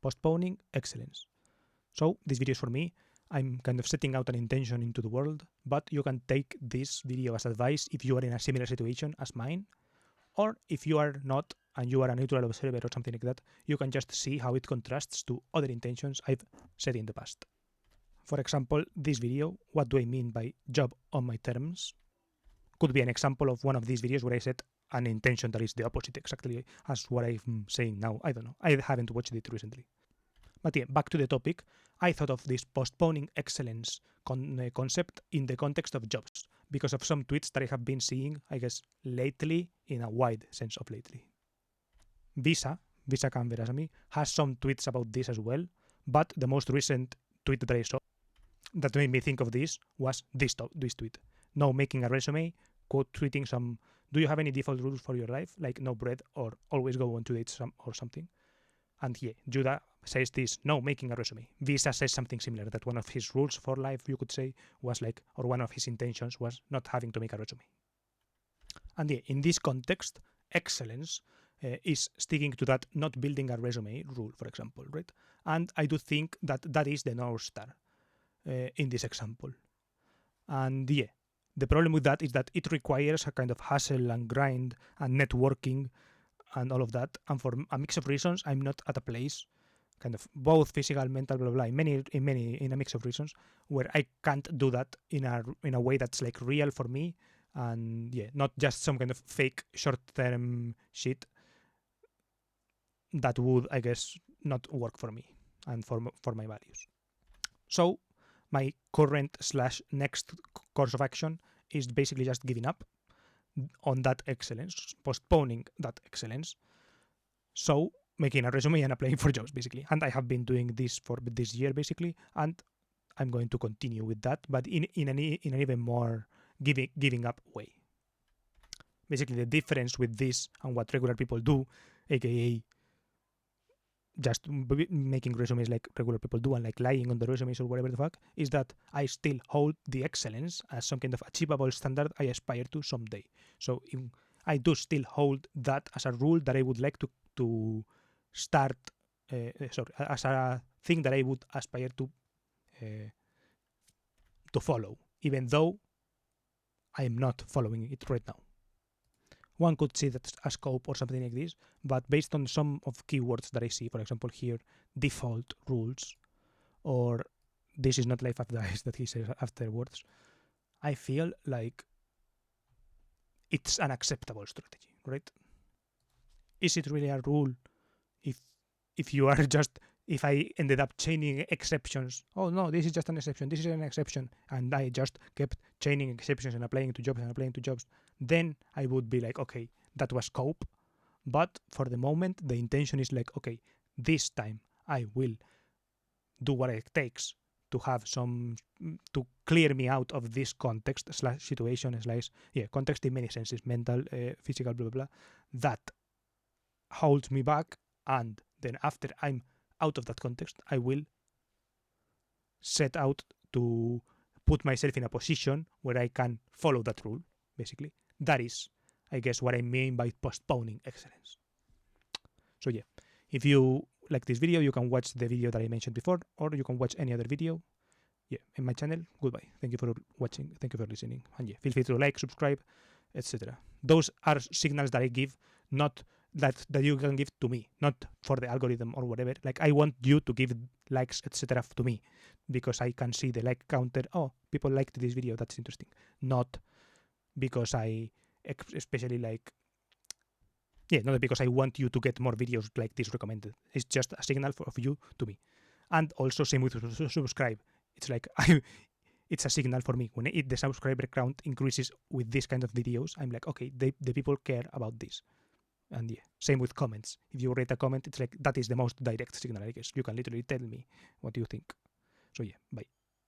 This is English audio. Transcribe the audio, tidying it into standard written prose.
postponing excellence. So this video is for me. I'm kind of setting out an intention into the world, but you can take this video as advice if you are in a similar situation as mine, or if you are not and you are a neutral observer or something like that, you can just see how it contrasts to other intentions I've set in the past. For example, this video, what do I mean by job on my terms, could be an example of one of these videos where I set an intention that is the opposite exactly as what I'm saying now. I don't know. I haven't watched it recently. But yeah, back to the topic, I thought of this postponing excellence concept in the context of jobs because of some tweets that I have been seeing, I guess, lately, in a wide sense of lately. Visa Canveras me, has some tweets about this as well, but the most recent tweet that I saw that made me think of this was this tweet. No making a resume, quote tweeting some, do you have any default rules for your life, like no bread or always go on 2 dates or something? And yeah, Judah says this, no making a resume. Visa says something similar, that one of his rules for life, you could say, was like, or one of his intentions was not having to make a resume. And yeah, in this context, excellence is sticking to that not building a resume rule, for example, right? And I do think that that is the North Star in this example. And yeah, the problem with that is that it requires a kind of hustle and grind and networking and all of that. And for a mix of reasons, I'm not at a place, kind of both physical, mental, blah, blah, blah, in a mix of reasons, where I can't do that in a way that's like real for me. And yeah, not just some kind of fake short-term shit that would, I guess, not work for me and for my values. So my current / next course of action is basically just giving up on that excellence, postponing that excellence. So making a resume and applying for jobs, basically. And I have been doing this for this year, basically, and I'm going to continue with that, but in an even more giving up way. Basically, the difference with this and what regular people do, aka just making resumes like regular people do and like lying on the resumes or whatever the fuck, is that I still hold the excellence as some kind of achievable standard I aspire to someday. So I do still hold that as a rule that I would like to start, as a thing that I would aspire to follow, even though I am not following it right now. One could see that as scope or something like this, but based on some of keywords that I see, for example here, default rules, or this is not life advice that he says afterwards, I feel like it's an acceptable strategy, right? Is it really a rule if you are just, if I ended up chaining exceptions, oh no, this is just an exception, this is an exception, and I just kept chaining exceptions and applying to jobs, then I would be like, okay, that was scope, but for the moment, the intention is like, okay, this time I will do what it takes to have to clear me out of this context / situation / context in many senses, mental, physical, blah, blah, blah, that holds me back, and then after I'm out of that context, I will set out to put myself in a position where I can follow that rule, basically. That is, I guess, what I mean by postponing excellence. So yeah, if you like this video, you can watch the video that I mentioned before, or you can watch any other video. Yeah, in my channel. Goodbye. Thank you for watching. Thank you for listening. And yeah, feel free to like, subscribe, etc. Those are signals that I give, not that you can give to me, not for the algorithm or whatever. Like, I want you to give likes, etc. to me, because I can see the like counter. Oh, people liked this video. That's interesting. Not because I especially like. Yeah, not because I want you to get more videos like this recommended. It's just a signal of you to me. And also same with subscribe. It's like it's a signal for me. When the subscriber count increases with this kind of videos, I'm like, okay, the people care about this. And yeah, same with comments. If you rate a comment, it's like that is the most direct signal, I guess. You can literally tell me what you think. So yeah, bye.